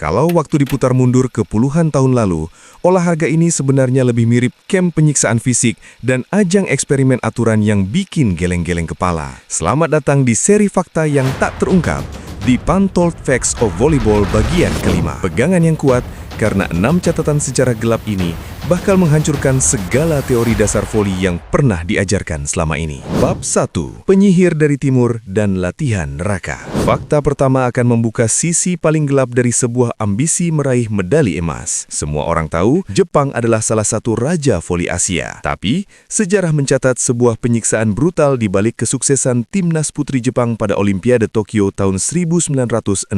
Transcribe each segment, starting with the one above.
Kalau waktu diputar mundur ke puluhan tahun lalu, olahraga ini sebenarnya lebih mirip kamp penyiksaan fisik dan ajang eksperimen aturan yang bikin geleng-geleng kepala. Selamat datang di seri fakta yang tak terungkap, di Untold Facts of Volleyball bagian kelima. Pegangan yang kuat karena 6 catatan sejarah gelap ini bakal menghancurkan segala teori dasar voli yang pernah diajarkan selama ini. Bab 1. Penyihir dari Timur dan Latihan Neraka. Fakta pertama akan membuka sisi paling gelap dari sebuah ambisi meraih medali emas. Semua orang tahu Jepang adalah salah satu raja voli Asia. Tapi, sejarah mencatat sebuah penyiksaan brutal di balik kesuksesan timnas putri Jepang pada Olimpiade Tokyo tahun 1964.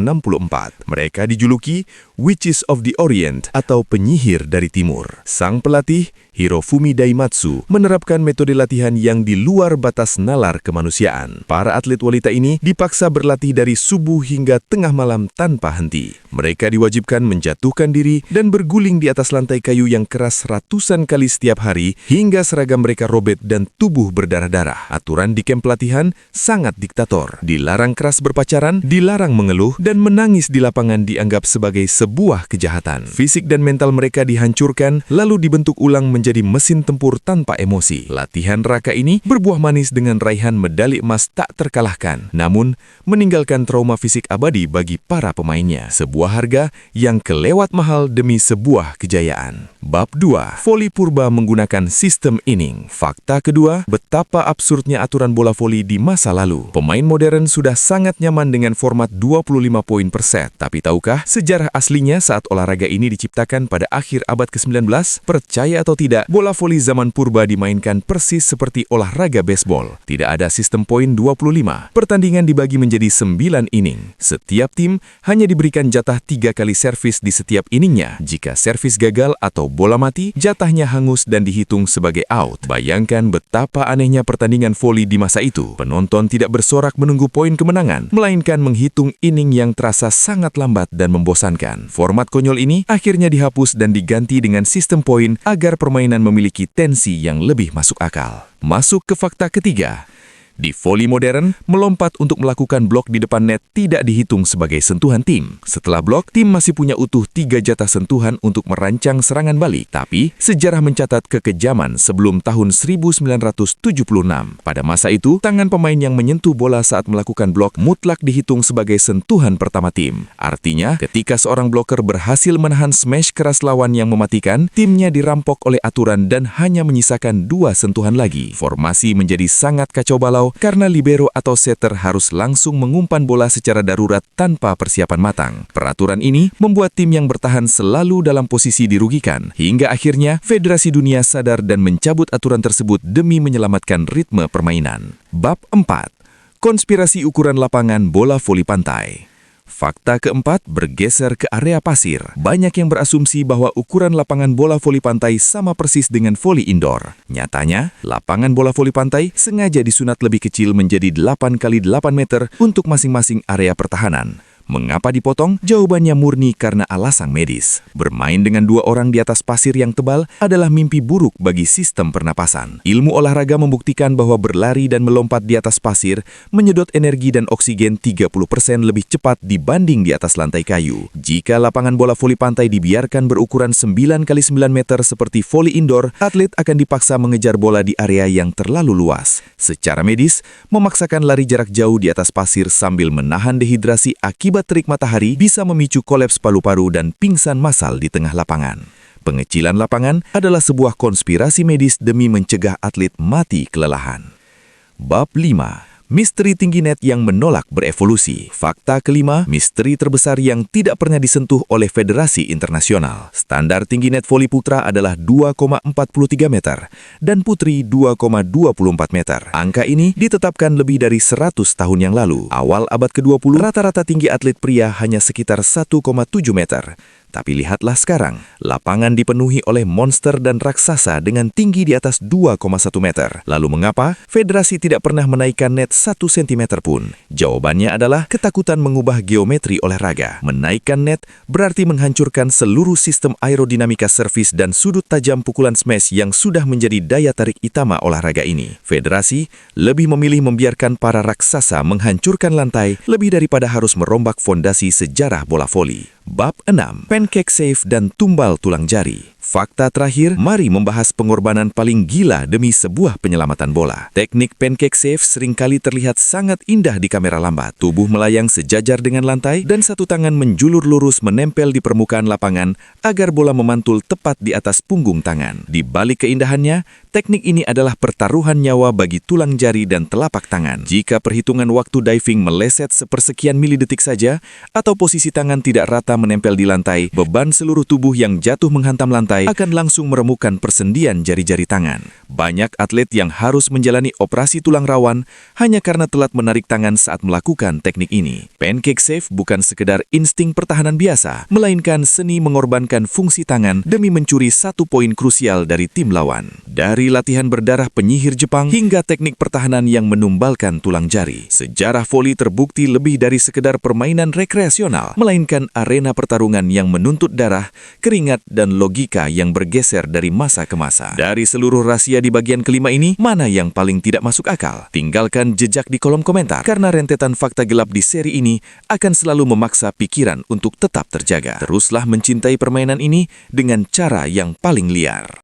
Mereka dijuluki Witches of the Orient atau penyihir dari Timur. Sang pelatih, Hirofumi Daimatsu, menerapkan metode latihan yang di luar batas nalar kemanusiaan. Para atlet wanita ini dipaksa berlatih dari subuh hingga tengah malam tanpa henti. Mereka diwajibkan menjatuhkan diri dan berguling di atas lantai kayu yang keras ratusan kali setiap hari hingga seragam mereka robek dan tubuh berdarah-darah. Aturan di kamp pelatihan sangat diktator. Dilarang keras berpacaran, dilarang mengeluh, dan menangis di lapangan dianggap sebagai sebuah kejahatan. Fisik dan mental mereka dihancurkan, lalu dibentuk ulang menjadi mesin tempur tanpa emosi. Latihan neraka ini berbuah manis dengan raihan medali emas tak terkalahkan, namun meninggalkan trauma fisik abadi bagi para pemainnya. Sebuah harga yang kelewat mahal demi sebuah kejayaan. Bab 2. Voli purba menggunakan sistem inning. Fakta kedua, betapa absurdnya aturan bola voli di masa lalu. Pemain modern sudah sangat nyaman dengan format 25 poin per set. Tapi tahukah sejarah aslinya saat olahraga ini diciptakan pada akhir abad ke-19? Percaya atau tidak, bola voli zaman purba dimainkan persis seperti olahraga baseball. Tidak ada sistem poin 25. Pertandingan dibagi menjadi 9 inning. Setiap tim hanya diberikan jatah 3 kali servis di setiap inningnya. Jika servis gagal atau bola mati, jatahnya hangus dan dihitung sebagai out. Bayangkan betapa anehnya pertandingan voli di masa itu. Penonton tidak bersorak menunggu poin kemenangan, melainkan menghitung inning yang terasa sangat lambat dan membosankan. Format konyol ini akhirnya dihapus dan diganti dengan sistem poin agar permainan memiliki tensi yang lebih masuk akal. Masuk ke fakta ketiga. Di voli modern, melompat untuk melakukan blok di depan net tidak dihitung sebagai sentuhan tim. Setelah blok, tim masih punya utuh 3 jatah sentuhan untuk merancang serangan balik. Tapi, sejarah mencatat kekejaman sebelum tahun 1976. Pada masa itu, tangan pemain yang menyentuh bola saat melakukan blok mutlak dihitung sebagai sentuhan pertama tim. Artinya, ketika seorang bloker berhasil menahan smash keras lawan yang mematikan, timnya dirampok oleh aturan dan hanya menyisakan 2 sentuhan lagi. Formasi menjadi sangat kacau balau karena libero atau setter harus langsung mengumpan bola secara darurat tanpa persiapan matang. Peraturan ini membuat tim yang bertahan selalu dalam posisi dirugikan, hingga akhirnya Federasi Dunia sadar dan mencabut aturan tersebut demi menyelamatkan ritme permainan. Bab 4. Konspirasi ukuran lapangan bola voli pantai. Fakta keempat, bergeser ke area pasir. Banyak yang berasumsi bahwa ukuran lapangan bola voli pantai sama persis dengan voli indoor. Nyatanya, lapangan bola voli pantai sengaja disunat lebih kecil menjadi 8 x 8 meter untuk masing-masing area pertahanan. Mengapa dipotong? Jawabannya murni karena alasan medis. Bermain dengan 2 orang di atas pasir yang tebal adalah mimpi buruk bagi sistem pernapasan. Ilmu olahraga membuktikan bahwa berlari dan melompat di atas pasir menyedot energi dan oksigen 30% lebih cepat dibanding di atas lantai kayu. Jika lapangan bola voli pantai dibiarkan berukuran 9 x 9 meter seperti voli indoor, atlet akan dipaksa mengejar bola di area yang terlalu luas. Secara medis, memaksakan lari jarak jauh di atas pasir sambil menahan dehidrasi akibat terik matahari bisa memicu kolaps paru-paru dan pingsan massal di tengah lapangan. Pengecilan lapangan adalah sebuah konspirasi medis demi mencegah atlet mati kelelahan. Bab 5. Misteri tinggi net yang menolak berevolusi. Fakta kelima, misteri terbesar yang tidak pernah disentuh oleh Federasi Internasional. Standar tinggi net voli putra adalah 2,43 meter dan putri 2,24 meter. Angka ini ditetapkan lebih dari 100 tahun yang lalu. Awal abad ke-20, rata-rata tinggi atlet pria hanya sekitar 1,7 meter. Tapi lihatlah sekarang, lapangan dipenuhi oleh monster dan raksasa dengan tinggi di atas 2,1 meter. Lalu mengapa federasi tidak pernah menaikkan net 1 cm pun? Jawabannya adalah ketakutan mengubah geometri olahraga. Menaikkan net berarti menghancurkan seluruh sistem aerodinamika servis dan sudut tajam pukulan smash yang sudah menjadi daya tarik utama olahraga ini. Federasi lebih memilih membiarkan para raksasa menghancurkan lantai lebih daripada harus merombak fondasi sejarah bola voli. Bab 6. Pancake save dan tumbal tulang jari. Fakta terakhir, mari membahas pengorbanan paling gila demi sebuah penyelamatan bola. Teknik pancake save seringkali terlihat sangat indah di kamera lambat. Tubuh melayang sejajar dengan lantai dan satu tangan menjulur lurus menempel di permukaan lapangan agar bola memantul tepat di atas punggung tangan. Di balik keindahannya, teknik ini adalah pertaruhan nyawa bagi tulang jari dan telapak tangan. Jika perhitungan waktu diving meleset sepersekian milidetik saja, atau posisi tangan tidak rata menempel di lantai, beban seluruh tubuh yang jatuh menghantam lantai akan langsung meremukan persendian jari-jari tangan. Banyak atlet yang harus menjalani operasi tulang rawan hanya karena telat menarik tangan saat melakukan teknik ini. Pancake save bukan sekedar insting pertahanan biasa, melainkan seni mengorbankan fungsi tangan demi mencuri 1 poin krusial dari tim lawan. Dari latihan berdarah penyihir Jepang hingga teknik pertahanan yang menumbalkan tulang jari, sejarah voli terbukti lebih dari sekedar permainan rekreasional, melainkan arena pertarungan yang menuntut darah, keringat, dan logika yang bergeser dari masa ke masa. Dari seluruh rahasia di bagian kelima ini, mana yang paling tidak masuk akal? Tinggalkan jejak di kolom komentar, karena rentetan fakta gelap di seri ini akan selalu memaksa pikiran untuk tetap terjaga. Teruslah mencintai permainan ini dengan cara yang paling liar.